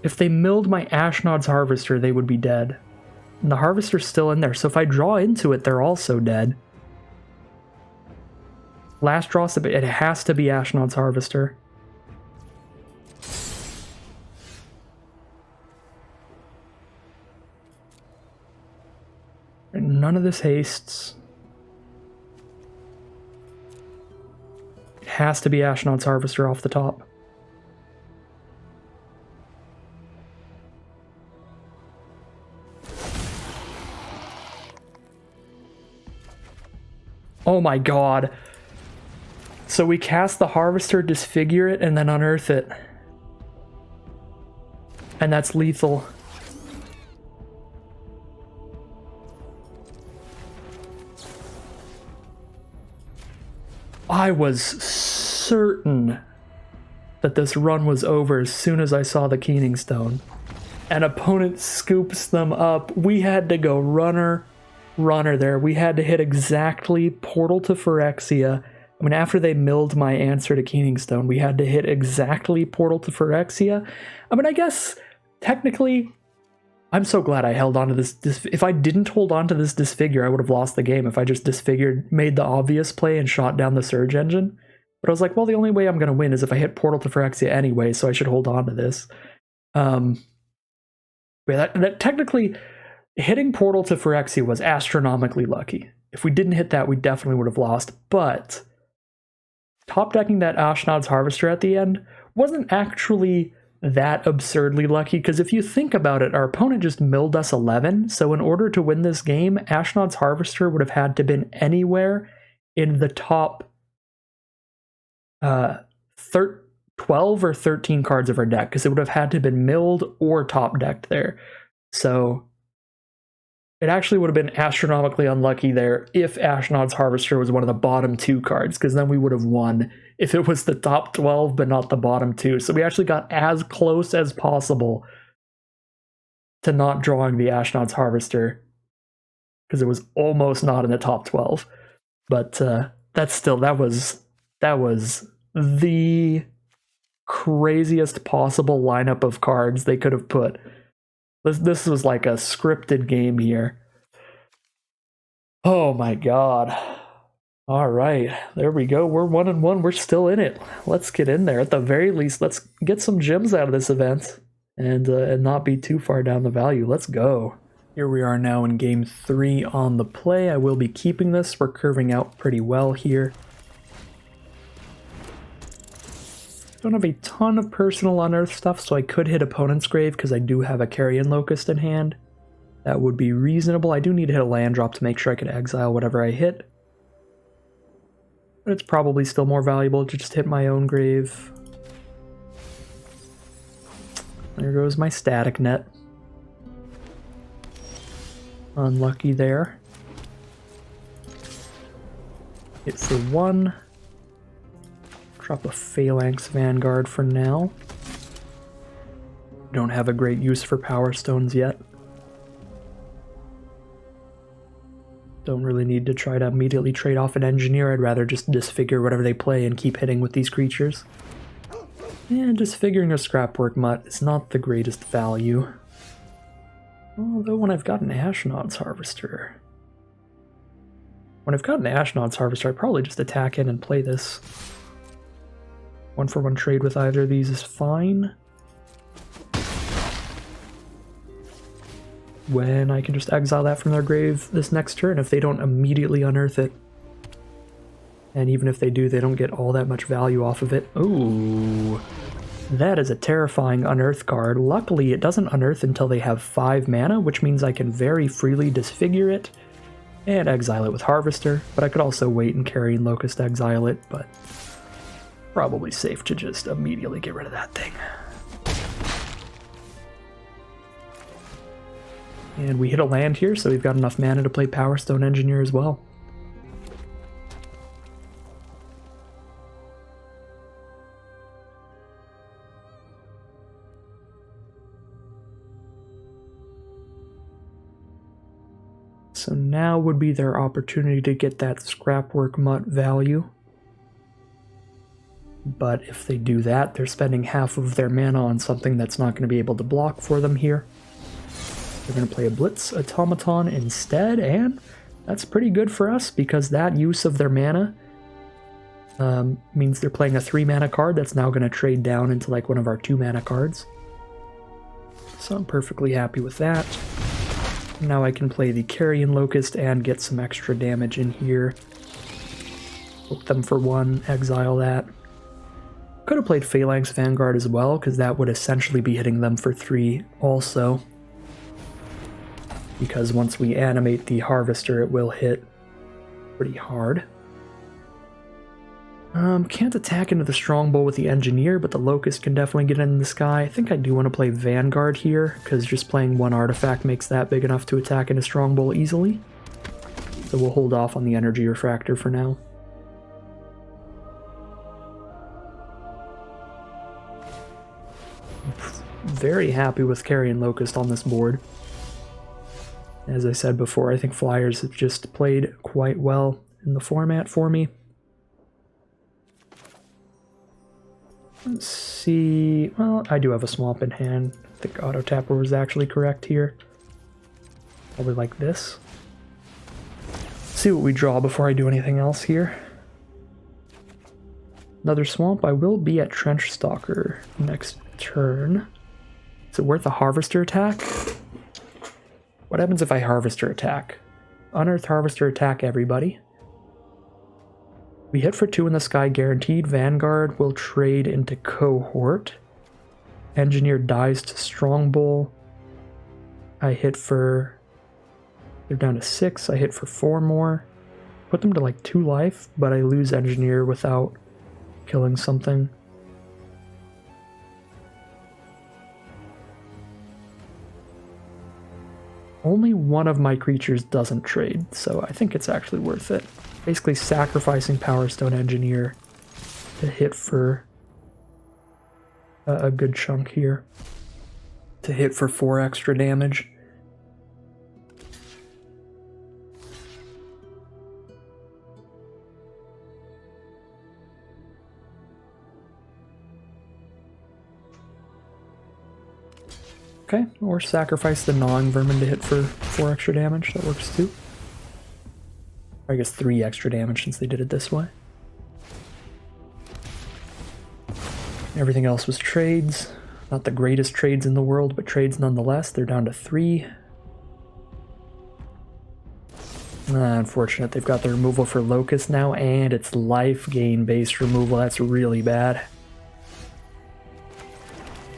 If they milled my Ashnod's Harvester, they would be dead. And the Harvester's still in there, so if I draw into it, they're also dead. Last draw, it has to be Ashnod's Harvester. And none of this hastes. It has to be Ashnod's Harvester off the top. Oh my god. So we cast the Harvester, disfigure it, and then unearth it. And that's lethal. I was certain that this run was over as soon as I saw the Keening Stone. An opponent scoops them up. We had to go runner there. We had to hit exactly Portal to Phyrexia. I mean, after they milled my answer to Keening Stone, we had to hit exactly Portal to Phyrexia. I mean, I guess, technically, I'm so glad I held on to this. If I didn't hold on to this disfigure, I would have lost the game if I just disfigured, made the obvious play, and shot down the Surge Engine. But I was like, well, the only way I'm going to win is if I hit Portal to Phyrexia anyway, so I should hold on to this. Yeah, that technically... Hitting Portal to Phyrexia was astronomically lucky. If we didn't hit that, we definitely would have lost. But top decking that Ashnod's Harvester at the end wasn't actually that absurdly lucky, because if you think about it, our opponent just milled us 11, so in order to win this game, Ashnod's Harvester would have had to have been anywhere in the top 12 or 13 cards of our deck, because it would have had to have been milled or top decked there. So it actually would have been astronomically unlucky there if Ashnod's Harvester was one of the bottom 2 cards, because then we would have won if it was the top 12 but not the bottom 2. So we actually got as close as possible to not drawing the Ashnod's Harvester, because it was almost not in the top 12. But that was the craziest possible lineup of cards they could have put. This was like a scripted game here. Oh my god. All right, there we go. We're 1-1. We're still in it. Let's get in there. At the very least, let's get some gems out of this event and not be too far down the value. Let's go. Here we are now in game 3 on the play. I will be keeping this. We're curving out pretty well here. Don't have a ton of personal unearth stuff, so I could hit opponent's grave because I do have a Carrion Locust in hand. That would be reasonable. I do need to hit a land drop to make sure I can exile whatever I hit. But it's probably still more valuable to just hit my own grave. There goes my static net. Unlucky there. Hit for 1. Drop a Phalanx Vanguard for now. Don't have a great use for Power Stones yet. Don't really need to try to immediately trade off an Engineer. I'd rather just disfigure whatever they play and keep hitting with these creatures. And disfiguring a Scrapwork Mutt is not the greatest value. Although when I've got an Ashnod's Harvester... When I've got an Ashnod's Harvester, I'd probably just attack in and play this. 1-for-1 trade with either of these is fine. When I can just exile that from their grave this next turn if they don't immediately unearth it. And even if they do, they don't get all that much value off of it. Ooh, that is a terrifying unearth card. Luckily, it doesn't unearth until they have 5 mana, which means I can very freely disfigure it and exile it with Harvester. But I could also wait and Carrion Locust exile it, but probably safe to just immediately get rid of that thing. And we hit a land here, so we've got enough mana to play Power Stone Engineer as well. So now would be their opportunity to get that Scrapwork Mutt value. But if they do that, they're spending half of their mana on something that's not going to be able to block for them here. They're going to play a Blitz Automaton instead, and that's pretty good for us because that use of their mana means they're playing a 3-mana card that's now going to trade down into like one of our 2-mana cards. So I'm perfectly happy with that. Now I can play the Carrion Locust and get some extra damage in here. Hook them for 1, exile that. Could have played Phalanx Vanguard as well, because that would essentially be hitting them for 3 also. Because once we animate the Harvester, it will hit pretty hard. Can't attack into the Strongbow with the Engineer, but the Locust can definitely get in the sky. I think I do want to play Vanguard here, because just playing 1 artifact makes that big enough to attack into Strongbow easily. So we'll hold off on the Energy Refractor for now. Very happy with Carrion Locust on this board. As I said before, I think Flyers have just played quite well in the format for me. Let's see... Well, I do have a Swamp in hand. I think Auto Tapper was actually correct here. Probably like this. Let's see what we draw before I do anything else here. Another Swamp. I will be at Trench Stalker next turn. Is it worth a Harvester attack? What happens if I Harvester attack? Unearth Harvester attack everybody. We hit for 2 in the sky guaranteed. Vanguard will trade into Cohort. Engineer dies to Strongbow. I hit for... They're down to 6. I hit for 4 more. Put them to like 2 life, but I lose Engineer without killing something. Only one of my creatures doesn't trade, so I think it's actually worth it. Basically sacrificing Power Stone Engineer to hit for a good chunk here. To hit for 4 extra damage. Okay, or sacrifice the gnawing vermin to hit for 4 extra damage. That works too. Or I guess 3 extra damage since they did it this way. Everything else was trades. Not the greatest trades in the world, but trades nonetheless. They're down to 3. Unfortunate, they've got the removal for Locust now, and it's life gain based removal. That's really bad.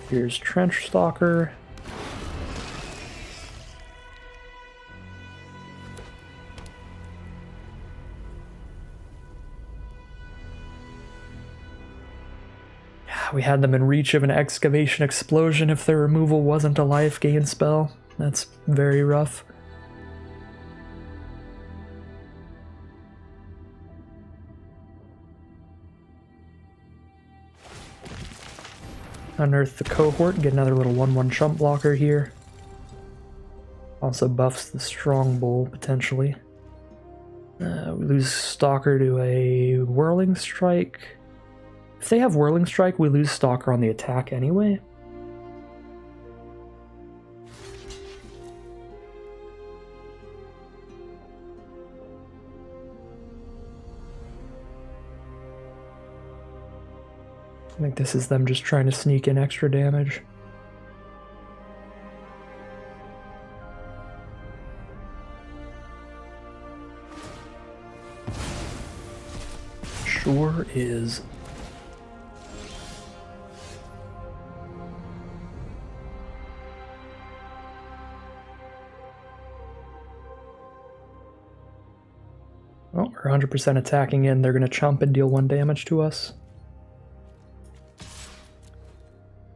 Here's Trench Stalker. We had them in reach of an Excavation Explosion if their removal wasn't a life gain spell. That's very rough. Unearth the Cohort, get another little 1/1 chump blocker here. Also buffs the Strong Bull, potentially. We lose Stalker to a Whirling Strike. If they have Whirling Strike, we lose Stalker on the attack anyway. I think this is them just trying to sneak in extra damage. Sure is. Well, we're 100% attacking in. They're going to chump and deal 1 damage to us.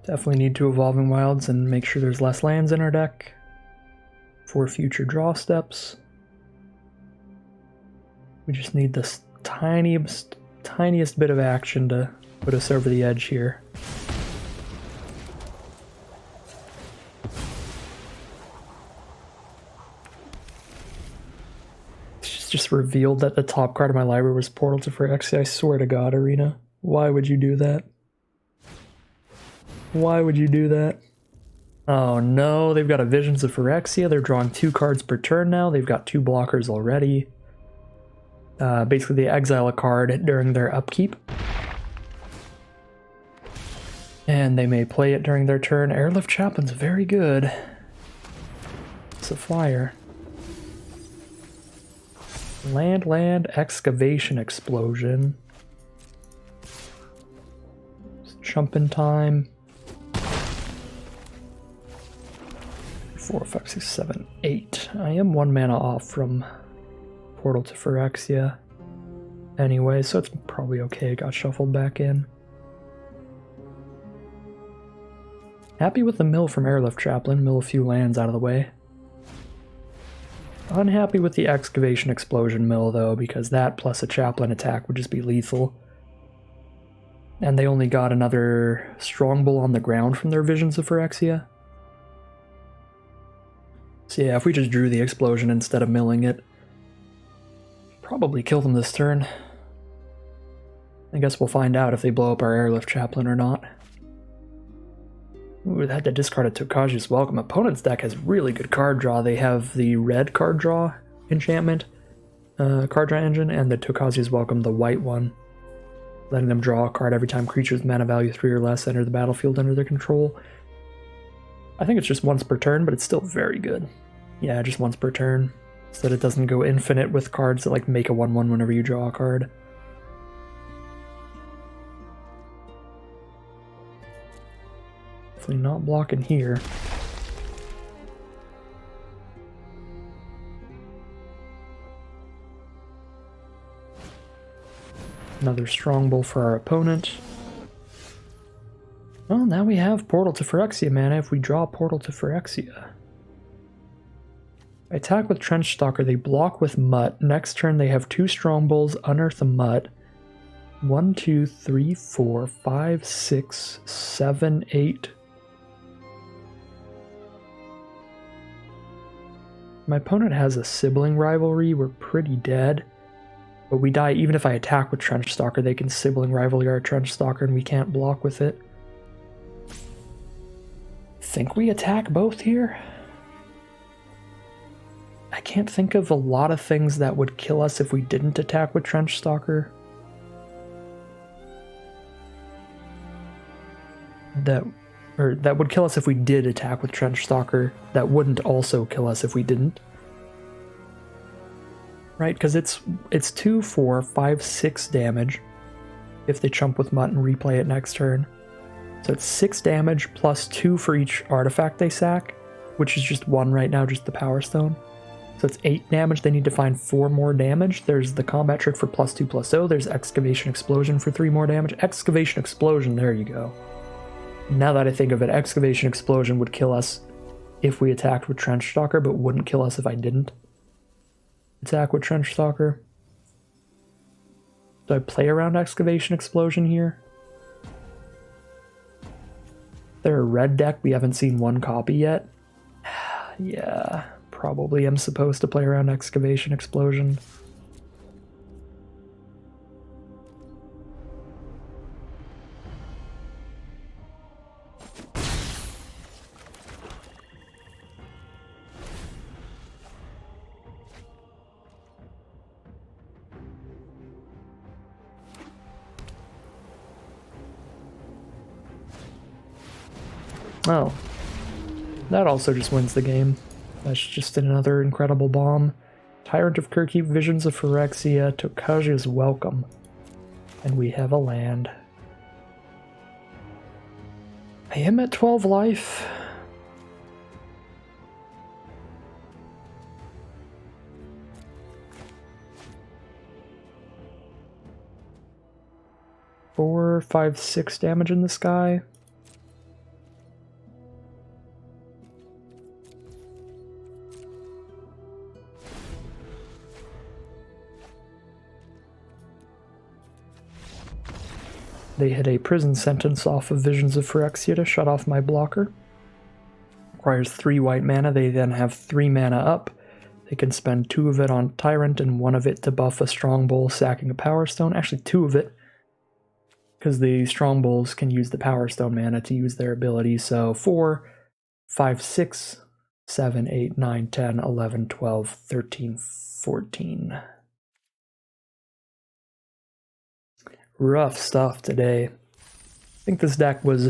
Definitely need 2 Evolving Wilds and make sure there's less lands in our deck for future draw steps. We just need this tiniest bit of action to put us over the edge here. Just revealed that the top card of my library was Portal to Phyrexia. I swear to God, Arena. Why would you do that? Why would you do that? Oh no, they've got a Visions of Phyrexia. They're drawing 2 cards per turn now. They've got 2 blockers already. Basically, they exile a card during their upkeep. And they may play it during their turn. Airlift Chaplain's very good. It's a flyer. Land, Excavation Explosion. It's chumping time. 4, 5, 6, 7, 8. I am 1 mana off from Portal to Phyrexia anyway, so it's probably okay. It got shuffled back in. Happy with the mill from Airlift Chaplain. Mill a few lands out of the way. Unhappy with the Excavation Explosion mill, though, because that plus a Chaplain attack would just be lethal. And they only got another Strong Bull on the ground from their Visions of Phyrexia. So yeah, if we just drew the Explosion instead of milling it, probably kill them this turn. I guess we'll find out if they blow up our Airlift Chaplain or not. Ooh, had to discard a Tokaji's Welcome. Opponent's deck has really good card draw. They have the red card draw enchantment, card draw engine, and the Tokaji's Welcome, the white one, letting them draw a card every time creatures mana value 3 or less enter the battlefield under their control. I think it's just once per turn, but it's still very good. Yeah, just once per turn, so that it doesn't go infinite with cards that like make a 1/1 whenever you draw a card. Definitely not blocking here. Another Strong Bull for our opponent. Well, now we have Portal to Phyrexia mana if we draw Portal to Phyrexia. I attack with Trench Stalker, they block with Mutt. Next turn they have 2 Strongbulls, unearth a Mutt. 1, 2, 3, 4, 5, 6, 7, 8. My opponent has a sibling rivalry, we're pretty dead. But we die even if I attack with Trench Stalker, they can sibling rivalry our Trench Stalker and we can't block with it. Think we attack both here? I can't think of a lot of things that would kill us if we didn't attack with Trench Stalker. That would kill us if we did attack with Trench Stalker. That wouldn't also kill us if we didn't. Right, because it's 2, 4, 5, 6 damage if they chump with Mutt and replay it next turn. So it's 6 damage plus 2 for each artifact they sack, which is just 1 right now, just the Power Stone. So it's 8 damage, they need to find 4 more damage. There's the combat trick for +2/+0, there's Excavation Explosion for 3 more damage. Excavation Explosion, there you go. Now that I think of it, Excavation Explosion would kill us if we attacked with Trench Stalker, but wouldn't kill us if I didn't attack with Trench Stalker. Do I play around Excavation Explosion here? They're a red deck, we haven't seen 1 copy yet. Yeah, probably am supposed to play around Excavation Explosion. Oh, that also just wins the game. That's just another incredible bomb. Tyrant of Kirkeep, Visions of Phyrexia, Tokaji's Welcome. And we have a land. I am at 12 life. Four, 5, 6 damage in the sky. They hit a prison sentence off of Visions of Phyrexia to shut off my blocker. Requires 3 white mana, they then have 3 mana up. They can spend 2 of it on Tyrant and 1 of it to buff a Strongbowl, sacking a Power Stone. Actually 2 of it, because the Strongbowls can use the Power Stone mana to use their ability. So 4, 5, 6, 7, 8, 9, 10, 11, 12, 13, 14. Rough stuff today. I think this deck was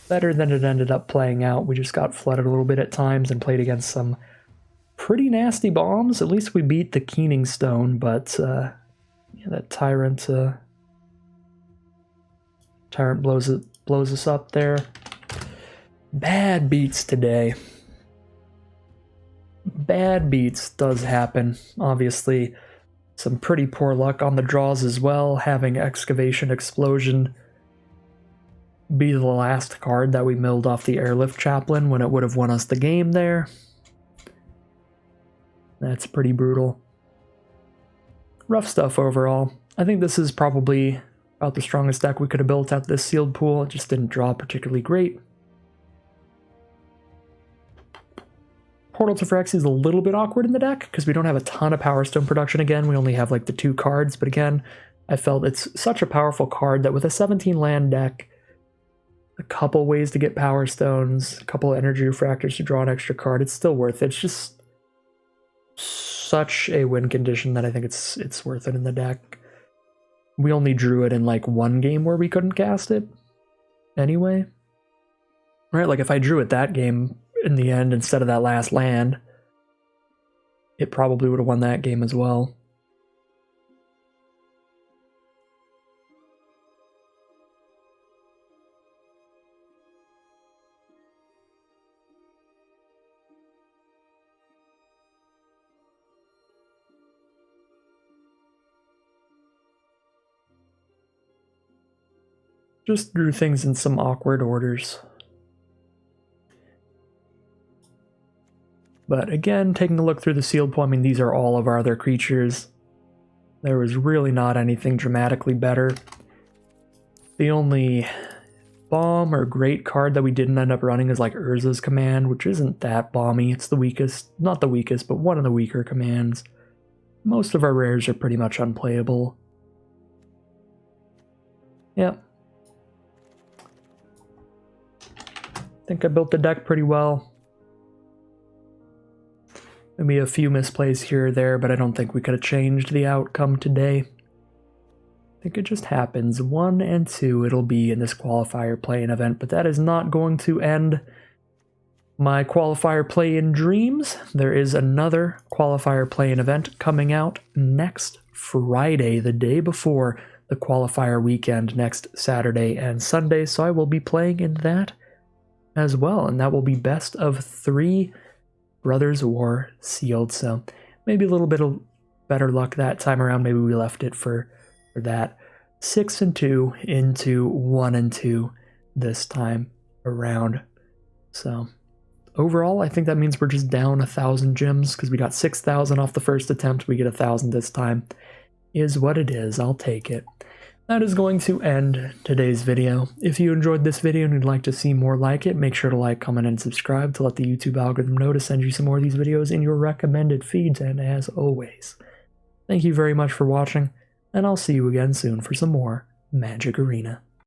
better than it ended up playing out. We just got flooded a little bit at times and played against some pretty nasty bombs. At least we beat the Keening Stone, but yeah, that Tyrant blows us up there. Bad beats today. Bad beats does happen, obviously. Some pretty poor luck on the draws as well, having Excavation Explosion be the last card that we milled off the Airlift Chaplain when it would have won us the game there. That's pretty brutal. Rough stuff overall. I think this is probably about the strongest deck we could have built at this sealed pool. It just didn't draw particularly great. Portal to Phyrexia is a little bit awkward in the deck because we don't have a ton of Power Stone production again. We only have like the 2 cards, but again, I felt it's such a powerful card that with a 17 land deck, a couple ways to get Power Stones, a couple energy refractors to draw an extra card, it's still worth it. It's just such a win condition that I think it's worth it in the deck. We only drew it in like 1 game where we couldn't cast it anyway. Right, like if I drew it that game in the end instead of that last land, it probably would have won that game as well. Just drew things in some awkward orders. But again, taking a look through the sealed pool, I mean, these are all of our other creatures. There was really not anything dramatically better. The only bomb or great card that we didn't end up running is like Urza's Command, which isn't that bomby. It's the weakest, not the weakest, but one of the weaker commands. Most of our rares are pretty much unplayable. Yep. I think I built the deck pretty well. Maybe a few misplays here or there, but I don't think we could have changed the outcome today. I think it just happens. 1 and 2 it'll be in this qualifier play-in event, but that is not going to end my qualifier play-in dreams. There is another qualifier play-in event coming out next Friday, the day before the qualifier weekend, next Saturday and Sunday, so I will be playing in that as well, and that will be best of 3 Brothers War sealed, so maybe a little bit of better luck that time around. Maybe we left it for that 6 and 2 into 1 and 2 this time around. So overall, I think that means we're just down 1,000 gems because we got 6,000 off the first attempt. We get 1,000 this time. Is what it is. I'll take it. That is going to end today's video. If you enjoyed this video and you'd like to see more like it, make sure to like, comment, and subscribe to let the YouTube algorithm know to send you some more of these videos in your recommended feeds. And as always, thank you very much for watching, and I'll see you again soon for some more Magic Arena.